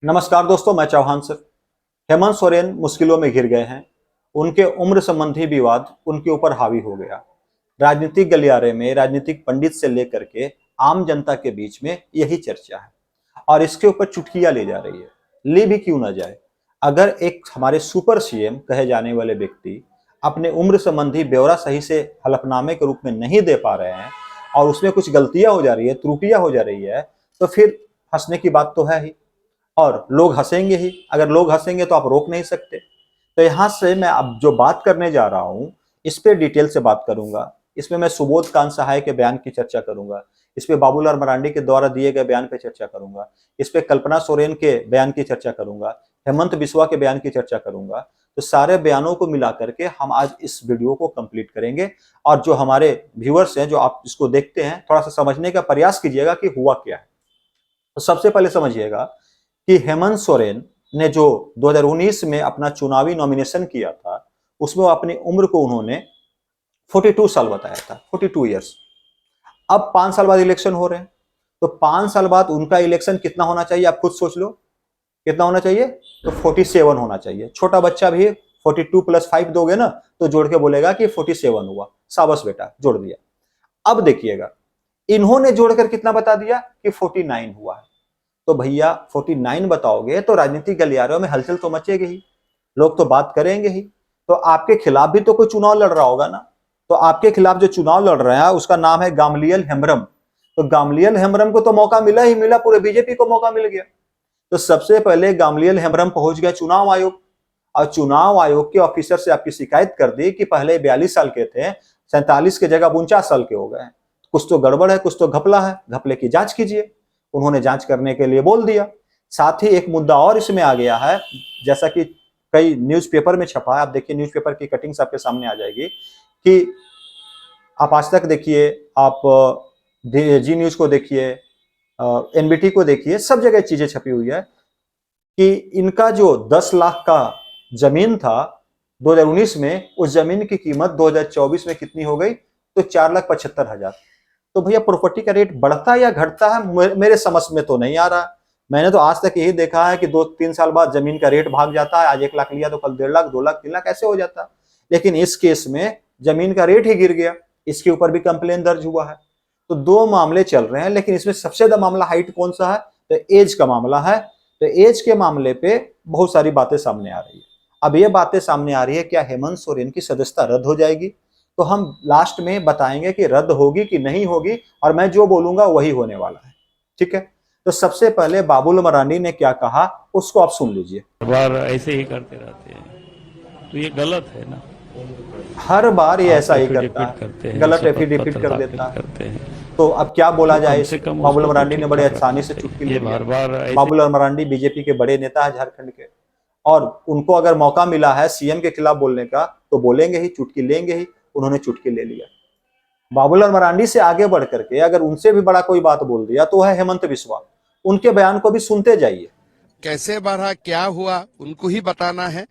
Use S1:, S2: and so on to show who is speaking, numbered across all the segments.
S1: नमस्कार दोस्तों, मैं चौहान सर। हेमंत सोरेन मुश्किलों में घिर गए हैं। उनके उम्र संबंधी विवाद उनके ऊपर हावी हो गया। राजनीतिक गलियारे में राजनीतिक पंडित से लेकर के आम जनता के बीच में यही चर्चा है और इसके ऊपर चुटकियां ली जा रही है। ली भी क्यों ना जाए। अगर एक हमारे सुपर सीएम कहे जाने वाले व्यक्ति अपने उम्र संबंधी ब्यौरा सही से हलफनामे के रूप में नहीं दे पा रहे हैं और उसमें कुछ गलतियां हो जा रही है, त्रुटियां हो जा रही है, तो फिर हंसने की बात तो है ही। और लोग हंसेंगे ही। अगर लोग हंसेंगे तो आप रोक नहीं सकते। तो यहां से मैं अब जो बात करने जा रहा हूं, इस पे डिटेल से बात करूंगा। इसमें मैं सुबोध कांत सहाय के बयान की चर्चा करूंगा। इस पे बाबूलाल मरांडी के द्वारा दिए गए बयान पे चर्चा करूंगा। इस पे कल्पना सोरेन के बयान की चर्चा करूंगा। हेमंत बिस्वा के बयान की चर्चा करूंगा। तो सारे बयानों को मिला करके हम आज इस वीडियो को कंप्लीट करेंगे। और जो हमारे व्यूअर्स हैं, जो आप इसको देखते हैं, थोड़ा सा समझने का प्रयास कीजिएगा कि हुआ क्या है। तो सबसे पहले समझिएगा कि हेमंत सोरेन ने जो 2019 में अपना चुनावी नॉमिनेशन किया था, उसमें अपनी उम्र को उन्होंने 42 साल बताया था, 42 ईयर्स। अब 5 साल बाद इलेक्शन हो रहे हैं, तो 5 साल बाद उनका इलेक्शन कितना होना चाहिए, आप खुद सोच लो कितना होना चाहिए। तो 47 होना चाहिए। छोटा बच्चा भी 42 + 5 दोगे ना, तो जोड़ के बोलेगा कि 47 हुआ। शाबाश बेटा, जोड़ दिया। अब देखिएगा, इन्होंने जोड़कर कितना बता दिया कि 49 हुआ है। तो भैया 49 बताओगे तो राजनीतिक गलियारों में हलचल तो मचेगी ही, लोग तो बात करेंगे ही। तो आपके खिलाफ भी तो कोई चुनाव लड़ रहा होगा ना। तो आपके खिलाफ जो चुनाव लड़ रहे हैं उसका नाम है गामलियल हेम्ब्रम। तो गामलियल हेम्ब्रम को तो मौका मिला ही मिला, पूरे बीजेपी को मौका मिल गया। तो सबसे पहले गामलियल हेम्ब्रम पहुंच गया चुनाव आयोग, और चुनाव आयोग के ऑफिसर से आपकी शिकायत कर दी कि पहले 42 साल के थे, 47 की जगह 49 साल के हो गए हैं। कुछ तो गड़बड़ है, कुछ तो घपला है, घपले की जांच कीजिए। उन्होंने जांच करने के लिए बोल दिया। साथ ही एक मुद्दा और इसमें आ गया है, जैसा कि कई न्यूज़पेपर में छपा है। आप देखिए, न्यूज़पेपर की कटिंग्स आपके सामने आ जाएगी कि आप आज तक देखिए, आप जी न्यूज को देखिए, एनबीटी को देखिए, सब जगह चीजें छपी हुई है कि इनका जो 10 लाख का जमीन था 2019 में, उस जमीन की कीमत 2024 में कितनी हो गई, तो 4,75,000। तो भैया प्रॉपर्टी का रेट बढ़ता या घटता है, मेरे समझ में तो नहीं आ रहा। मैंने तो आज तक यही देखा है कि 2-3 साल बाद जमीन का रेट भाग जाता है। आज 1 लाख लिया तो कल 1.5 लाख, 2 लाख, 3 लाख ऐसे हो जाता है। लेकिन इस केस में जमीन का रेट ही गिर गया। इसके ऊपर भी कंप्लेन दर्ज हुआ है। तो 2 मामले चल रहे हैं, लेकिन इसमें सबसे ज्यादा मामला हाइट कौन सा है, तो एज का मामला है। तो एज के मामले पे बहुत सारी बातें सामने आ रही है। अब ये बातें सामने आ रही है, क्या हेमंत सोरेन की सदस्यता रद्द हो जाएगी। तो हम लास्ट में बताएंगे कि रद्द होगी कि नहीं होगी, और मैं जो बोलूंगा वही होने वाला है। ठीक है। तो सबसे पहले बाबूल मरांडी ने क्या कहा, उसको आप सुन लीजिए।
S2: हर बार ऐसे ही करते रहते हैं, तो ये गलत है ना।
S1: हर बार ये
S2: आप
S1: ऐसा ही करता
S2: एफिडेविट करते
S1: है,
S2: हैं,
S1: गलत
S2: शपथ
S1: एफिडेविट
S2: पत्र
S1: कर
S2: दाखिल
S1: देता है।
S2: करते हैं,
S1: तो अब क्या बोला
S2: तो
S1: जाए
S2: कम
S1: इस
S2: से
S1: पे।
S2: कम
S1: बाबूल
S2: उसको तो
S1: मरांडी ने
S2: ठीक
S1: बड़े
S2: ठाक
S1: आसानी
S2: रखना
S1: से चुटकी
S2: चाहिए।
S1: ले
S2: ये
S1: लिया।
S2: बार बार ऐसे
S1: बाबूलाल मरांडी बीजेपी के बड़े नेता है झारखंड के, और उनको अगर मौका मिला है सीएम के खिलाफ बोलने का तो बोलेंगे ही, चुटकी लेंगे ही। उन्होंने चुटकी ले लिया। बाबूलाल मरांडी से आगे बढ़ करके अगर उनसे भी बड़ा कोई बात बोल दिया तो है हेमंत बिस्वा। उनके बयान को भी सुनते जाइए।
S3: कैसे बढ़ा, क्या हुआ, उनको ही बताना है।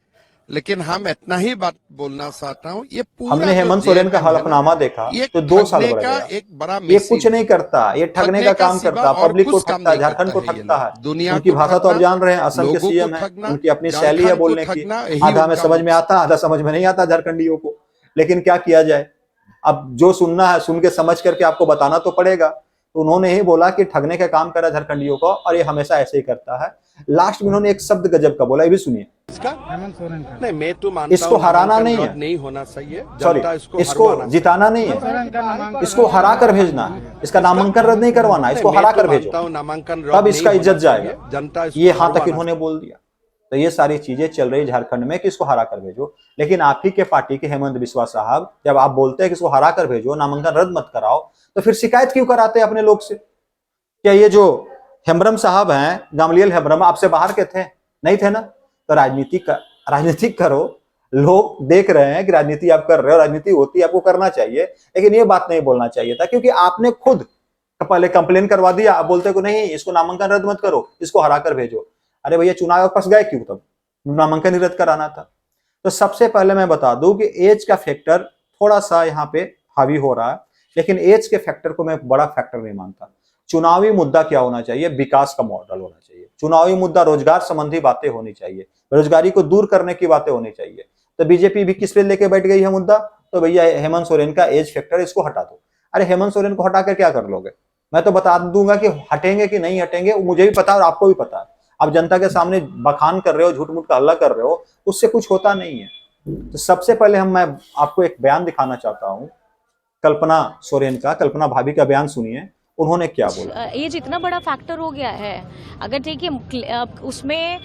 S3: लेकिन हम इतना ही बात बोलना चाहता हूँ, ये पूरा
S1: हमने
S3: जो
S1: हेमंत सोरेन का
S3: जेएमएम है ना,
S1: हलफनामा देखा
S3: ये
S1: तो 2 साल
S3: ठगने
S1: बढ़
S3: का
S1: गया।
S3: एक बड़ा
S1: ये कुछ
S3: मशीन
S1: नहीं
S3: है।
S1: करता, ये ठगने
S3: ठगने
S1: का
S3: का
S1: काम
S3: सिवा
S1: करता,
S3: और
S1: पब्लिक को
S3: कुछ काम
S1: ठगता है,
S3: नहीं
S1: झारखंड
S3: करता
S1: को
S3: है ये
S1: ठगता
S3: लोग।
S1: है।
S3: दुनिया
S1: उनकी
S3: को
S1: भाषा तो आप
S3: ठगना,
S1: जान रहे हैं, असम के
S3: लोगों को
S1: सीएम है,
S3: ठगना,
S1: उनकी अपनी शैली है
S3: झारखंड को
S1: बोलने की।
S3: ठगना, यही
S1: आधा में
S3: उनका
S1: समझ में आता, आधा समझ में नहीं आता झारखंडियों को। लेकिन क्या किया जाए, अब जो सुनना है सुन के समझ करके आपको बताना तो पड़ेगा। तो उन्होंने ही बोला कि ठगने का काम करा झारखंडियों को, और ये हमेशा ऐसे ही करता है। लास्ट में उन्होंने एक शब्द गजब का बोला, ये भी सुनिए।
S3: इसका नहीं, मैं तो मानता
S1: इसको
S3: हूँ
S1: हराना
S3: नामांकन
S1: नहीं
S3: रद्द
S1: है,
S3: नहीं होना चाहिए,
S1: सॉरी,
S3: जनता इसको
S1: इसको
S3: हरवाना
S1: जिताना
S3: चाहिए।
S1: नहीं है, इसको हरा कर भेजना है। इसका
S3: इसका
S1: नामांकन रद्द नहीं करवाना,
S3: नहीं,
S1: इसको
S3: मैं
S1: हरा
S3: तो
S1: कर भेजो,
S3: मानता हूँ नामांकन
S1: तब
S3: रद्द नहीं
S1: इसका
S3: होना
S1: इज्जत जाएगा।
S3: चाहिए, जनता
S1: ये
S3: इसको
S1: हां तक
S3: हरवाना
S1: इन्होंने
S3: चाहिए।
S1: बोल दिया। तो ये सारी चीजें चल रही झारखंड में कि इसको हरा कर भेजो। लेकिन आप ही के पार्टी के हेमंत बिस्वा साहब जब आप बोलते हैं कि इसको हरा कर भेजो, नामांकन रद्द मत कराओ, तो फिर शिकायत क्यों कराते हैं अपने लोग से। क्या ये जो हेम्ब्रम साहब हैं, गामलियल हेम्ब्रम, आपसे बाहर के थे, नहीं थे ना। तो राजनीति करो। लोग देख रहे हैं कि राजनीति आप कर रहे हो, राजनीति होती है, आपको करना चाहिए। लेकिन ये बात नहीं बोलना चाहिए था, क्योंकि आपने खुद पहले कंप्लेन करवा दिया। आप बोलते को नहीं, इसको नामांकन रद्द मत करो, इसको हरा कर भेजो। अरे भैया, चुनाव फंस गए क्यों, तब नामांकन ही रद्द कराना था। तो सबसे पहले मैं बता दूं कि एज का फैक्टर थोड़ा सा यहाँ पे हावी हो रहा है, लेकिन एज के फैक्टर को मैं बड़ा फैक्टर नहीं मानता। चुनावी मुद्दा क्या होना चाहिए? विकास का मॉडल होना चाहिए। चुनावी मुद्दा रोजगार संबंधी बातें होनी चाहिए, बेरोजगारी को दूर करने की बातें होनी चाहिए। तो बीजेपी भी किस पे लेके बैठ गई है मुद्दा? तो भैया हेमंत सोरेन का एज फैक्टर, इसको हटा दो। अरे हेमंत सोरेन को हटाकर क्या कर लोगे? मैं तो बता दूंगा कि हटेंगे कि नहीं हटेंगे, मुझे भी पता है और आपको भी पता है। आप जनता के सामने बखान कर रहे हो, झूठ मूठ का हल्ला कर रहे हो, उससे कुछ होता नहीं है। तो सबसे पहले मैं आपको एक बयान दिखाना चाहता हूं कल्पना सोरेन का। कल्पना भाभी का बयान सुनिए, उन्होंने क्या बोला।
S4: एज इतना बड़ा फैक्टर हो गया है। अगर देखिए उसमें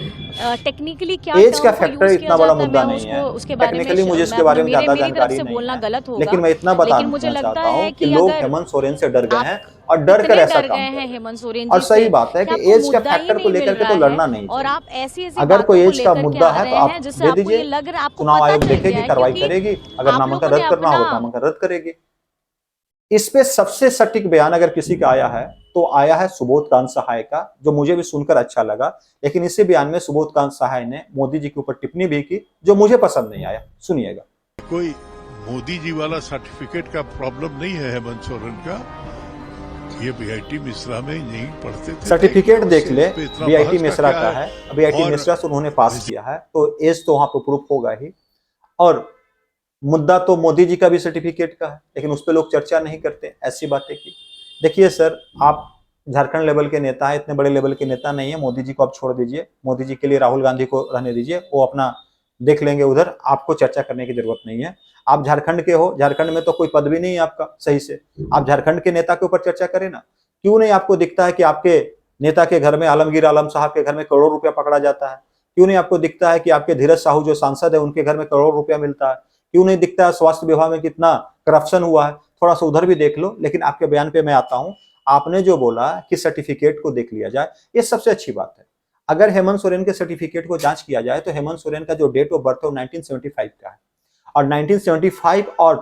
S4: टेक्निकली क्या
S1: एज का
S4: टर्म को
S1: फैक्टर
S4: यूज
S1: इतना
S4: किया
S1: बड़ा
S4: जाता है,
S1: मुद्दा
S4: मैं
S1: नहीं है।
S4: उसको उसके बारे में
S1: टेक्निकली मुझे इसके
S4: मैं
S1: बारे में ज्यादा
S4: मेरी तरफ
S1: जानकारी
S4: से
S1: नहीं
S4: बोलना
S1: है,
S4: गलत होगा।
S1: लेकिन मैं इतना
S4: लेकिन मुझे
S1: बताना
S4: लगता
S1: चाहता हूं
S4: है
S1: कि
S4: कि
S1: लोग
S4: अगर
S1: हेमंत सोरेन से डर गए
S4: आप
S1: हैं और डर कर
S4: इतने
S1: ऐसा
S4: डर
S1: काम
S4: गए
S1: कर
S4: हैं
S1: रहे हैं।
S4: हेमंत सोरेन
S1: और
S4: जी
S1: सही
S4: से
S1: बात है
S4: कि
S1: कि
S4: आपको
S1: एज का
S4: मुद्दा ही
S1: फैक्टर को
S4: नहीं मिल
S1: लेकर के
S4: रहा
S1: तो
S4: है
S1: लड़ना नहीं
S4: और
S1: चाहिए।
S4: आप ऐसी ऐसी
S1: अगर
S4: बातों
S1: कोई
S4: को
S1: एज का
S4: लेकर के
S1: मुद्दा
S4: आ
S1: है तो
S4: रहे
S1: आप
S4: हैं जिससे
S1: दे
S4: आपको ये
S1: दीजिए,
S4: लग रहा है, आपको
S1: चुनाव
S4: पता
S1: आयोग
S4: चल गया
S1: देखेगी,
S4: है,
S1: कार्रवाई
S4: क्योंकि
S1: करेगी। अगर
S4: आप
S1: नामांकन
S4: लोगों ने
S1: रद्द करना
S4: अपना
S1: होगा तो नामांकन रद्द करेगी। इस पे सबसे सटीक बयान अगर किसी का आया है तो आया है सुबोध कांत सहाय का, जो मुझे भी सुनकर अच्छा लगा। लेकिन इसी बयान में सुबोध कांत सहाय ने मोदी जी के ऊपर टिप्पणी भी की जो मुझे पसंद नहीं आया। सुनिएगा।
S5: कोई मोदी जी वाला सर्टिफिकेट का प्रॉब्लम नहीं है हेमंत सोरेन का। ये बीआईटी मिश्रा में यही पढ़ते थे।
S1: सर्टिफिकेट देख ले,
S5: इस पे इतना
S1: बीआईटी
S5: बहस
S1: मिश्रा
S5: क्या
S1: का है, बीआईटी
S5: और
S1: मिश्रा से उन्होंने पास किया है, तो एज तो वहां पे प्रूफ होगा ही। और मुद्दा तो मोदी जी का भी सर्टिफिकेट का है, लेकिन उस पर लोग चर्चा नहीं करते, ऐसी बातें की। देखिए सर, आप झारखंड लेवल के नेता है, इतने बड़े लेवल के नेता नहीं है। मोदी जी को आप छोड़ दीजिए, मोदी जी के लिए राहुल गांधी को रहने दीजिए, वो अपना देख लेंगे उधर, आपको चर्चा करने की जरूरत नहीं है। आप झारखंड के हो, झारखंड में तो कोई पद भी नहीं है आपका सही से, आप झारखंड के नेता के ऊपर चर्चा करें ना। क्यों नहीं आपको दिखता है कि आपके नेता के घर में, आलमगीर आलम साहब के घर में करोड़ों रुपया पकड़ा जाता है? क्यों नहीं आपको दिखता है कि आपके धीरज साहू जो सांसद है उनके घर में करोड़ों रुपया मिलता है? क्यों नहीं दिखता है स्वास्थ्य विभाग में कितना करप्शन हुआ है? थोड़ा सा उधर भी देख लो। लेकिन आपके बयान पे मैं आता हूं। आपने जो बोला कि सर्टिफिकेट को देख लिया जाए, ये सबसे अच्छी बात है। अगर हेमंत सोरेन के सर्टिफिकेट को जांच किया जाए तो हेमंत सोरेन का जो डेट ऑफ बर्थ है वो 1975 का है, और 1975 और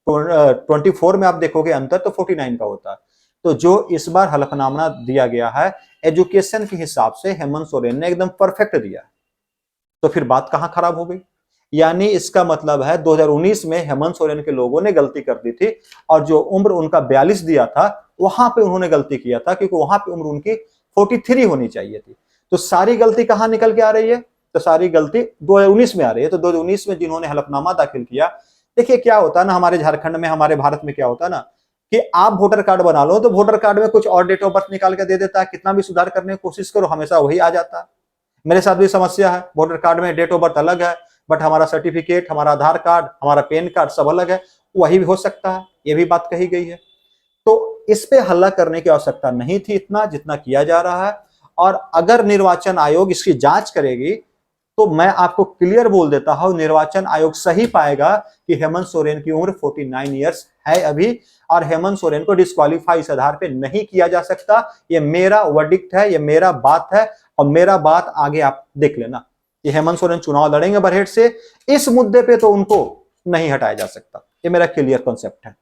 S1: 24 में आप देखोगे अंतर तो 49 का होता है। तो जो इस बार हलफनामा दिया गया है एजुकेशन के हिसाब से हेमंत सोरेन ने एकदम परफेक्ट दिया है। तो फिर बात कहां खराब हो गई? यानी इसका मतलब है 2019 में हेमंत सोरेन के लोगों ने गलती कर दी थी, और जो उम्र उनका 42 दिया था वहां पे उन्होंने गलती किया था, क्योंकि वहां पे उम्र उनकी 43 होनी चाहिए थी। तो सारी गलती कहां निकल के आ रही है? तो सारी गलती 2019 में आ रही है। तो 2019 में जिन्होंने हलफनामा दाखिल किया, देखिए क्या होता है ना, हमारे झारखंड में, हमारे भारत में क्या होता है ना कि आप वोटर कार्ड बना लो तो वोटर कार्ड में कुछ और डेट ऑफ बर्थ निकाल के दे देता है, कितना भी सुधार करने की कोशिश करो हमेशा वही आ जाता है। मेरे साथ भी समस्या है, वोटर कार्ड में डेट ऑफ बर्थ अलग है, बट हमारा सर्टिफिकेट, हमारा आधार कार्ड, हमारा पैन कार्ड सब अलग है, वही भी हो सकता है, ये भी बात कही गई है। तो इस पे हल्ला करने की आवश्यकता नहीं थी इतना जितना किया जा रहा है। और अगर निर्वाचन आयोग इसकी जांच करेगी तो मैं आपको क्लियर बोल देता हूं, निर्वाचन आयोग सही पाएगा कि हेमंत सोरेन की उम्र 49 ईयर्स है अभी, और हेमंत सोरेन को डिस्क्वालीफाई इस आधार पे नहीं किया जा सकता। ये मेरा वर्डिक्ट है, ये मेरा बात है, और मेरा बात आगे आप देख लेना। ये हेमंत सोरेन चुनाव लड़ेंगे बरहेट से, इस मुद्दे पे तो उनको नहीं हटाया जा सकता, ये मेरा क्लियर कॉन्सेप्ट है।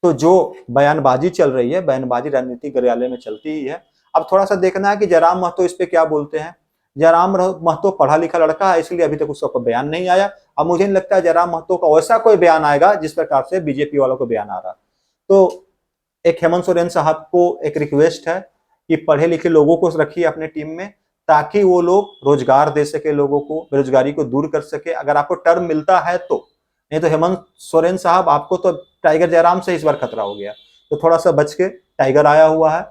S1: तो जो बयानबाजी चल रही है, बयानबाजी राजनीतिक कार्यालय में चलती ही है। अब थोड़ा सा देखना है कि जयराम महतो इस पे क्या बोलते हैं। जयराम महतो पढ़ा लिखा लड़का है, इसलिए अभी तक उसका कोई बयान नहीं आया। अब मुझे नहीं लगता है जयराम महतो का वैसा कोई बयान आएगा जिस प्रकार से बीजेपी वालों को बयान आ रहा। तो एक हेमंत सोरेन साहब को एक रिक्वेस्ट है कि पढ़े लिखे लोगों को रखिए अपने टीम में, ताकि वो लोग रोजगार दे सके, लोगों को बेरोजगारी को दूर कर सके, अगर आपको टर्म मिलता है तो। नहीं तो हेमंत सोरेन साहब आपको तो टाइगर जयराम से इस बार खतरा हो गया, तो थोड़ा सा बच के, टाइगर आया हुआ है,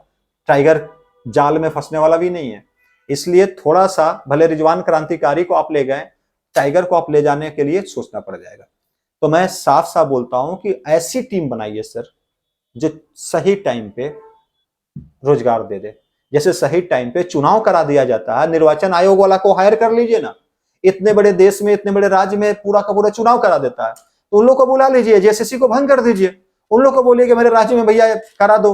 S1: टाइगर जाल में फंसने वाला भी नहीं है। इसलिए थोड़ा सा, भले रिजवान क्रांतिकारी को आप ले गए, टाइगर को आप ले जाने के लिए सोचना पड़ जाएगा। तो मैं साफ साफ बोलता हूं कि ऐसी टीम बनाइए सर जो सही टाइम पे रोजगार दे दे। जैसे सही टाइम पे चुनाव करा दिया जाता है, निर्वाचन आयोग वाला को हायर कर लीजिए ना। इतने बड़े देश में, इतने बड़े राज्य में पूरा का पूरा चुनाव करा देता है, तो उन लोग को बुला लीजिए, जेसीसी को भंग कर दीजिए, उन लोग को बोलिए कि मेरे राज्य में भैया करा दो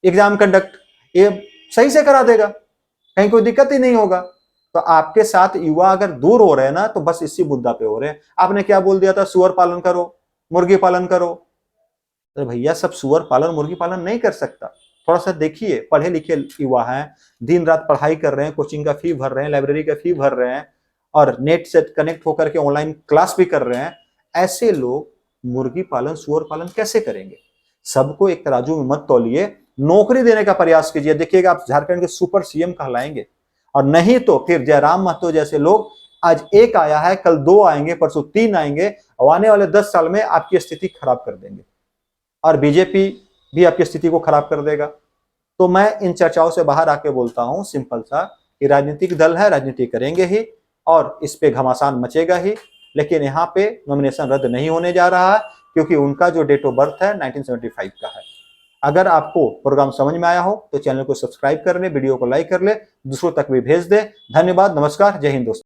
S1: एग्जाम कंडक्ट, ये सही से करा देगा, कहीं कोई दिक्कत ही नहीं होगा। तो आपके साथ युवा अगर दूर हो रहे हैं ना, तो बस इसी मुद्दा पे हो रहे हैं। आपने क्या बोल दिया था, सुअर पालन करो, मुर्गी पालन करो। तो भैया सब सुअर पालन मुर्गी पालन नहीं कर सकता। थोड़ा सा देखिए, पढ़े लिखे युवा हैं, दिन रात पढ़ाई कर रहे हैं, कोचिंग का फी भर रहे हैं, लाइब्रेरी का फी भर रहे हैं, और नेट से कनेक्ट होकर के ऑनलाइन क्लास भी कर रहे हैं। ऐसे लोग मुर्गी पालन, सुअर पालन कैसे करेंगे? सबको एक तराजू में मत तौलिए। नौकरी देने का प्रयास कीजिए, देखिएगा आप झारखंड के सुपर सीएम कहलाएंगे। और नहीं तो फिर जयराम महतो जैसे लोग, आज एक आया है, कल 2 आएंगे, परसों 3 आएंगे, और आने वाले 10 साल में आपकी स्थिति खराब कर देंगे और बीजेपी भी आपकी स्थिति को खराब कर देगा। तो मैं इन चर्चाओं से बाहर आके बोलता हूं सिंपल सा कि राजनीतिक दल है, राजनीति करेंगे ही और इस पे घमासान मचेगा ही, लेकिन यहाँ पे नॉमिनेशन रद्द नहीं होने जा रहा है क्योंकि उनका जो डेट ऑफ बर्थ है 1975 का है। अगर आपको प्रोग्राम समझ में आया हो तो चैनल को सब्सक्राइब कर ले, वीडियो को लाइक कर ले, दूसरों तक भी भेज दे। धन्यवाद, नमस्कार, जय हिंद दोस्तों।